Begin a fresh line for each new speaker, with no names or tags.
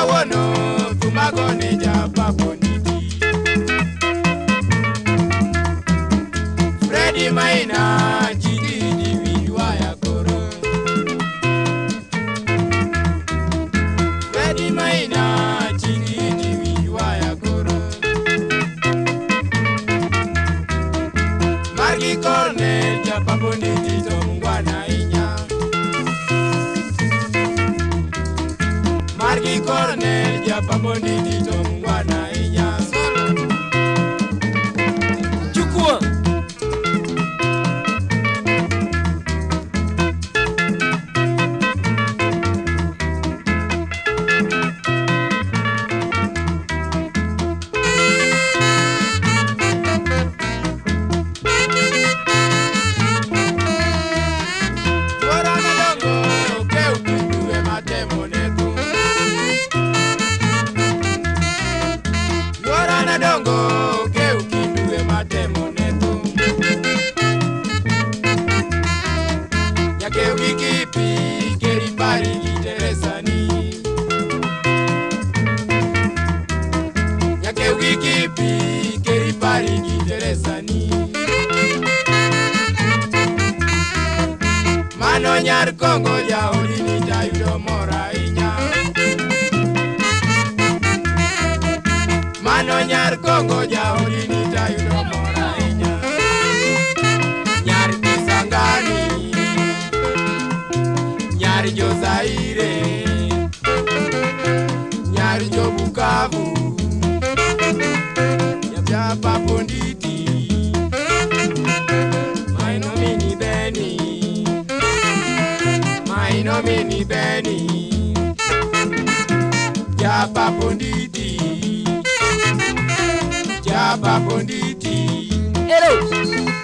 kawano tumagone japa boniti Freddy Maina jidi wiwa ya koro Freddy Maina jidi wiwa ya koro Margi Cornell japa boniti tomungwana inya Margi Cornell japa boniti tomungwana inya solo Chukua Dongo ke ukindue matemo netu Yake wikipi keri pari giteresani Yake wikipi keri pari giteresani Mano nyar Kongo ya olini tayudo mora inya Mano nyar Kongo ja olini tayudo mora inya Nyar Kisangani Nyar jo Zaire Nyar jo Bukavu Japa Bonditi Maino mini Beni Maino mini Beni Japa Bonditi Japa Bonditi. Hello.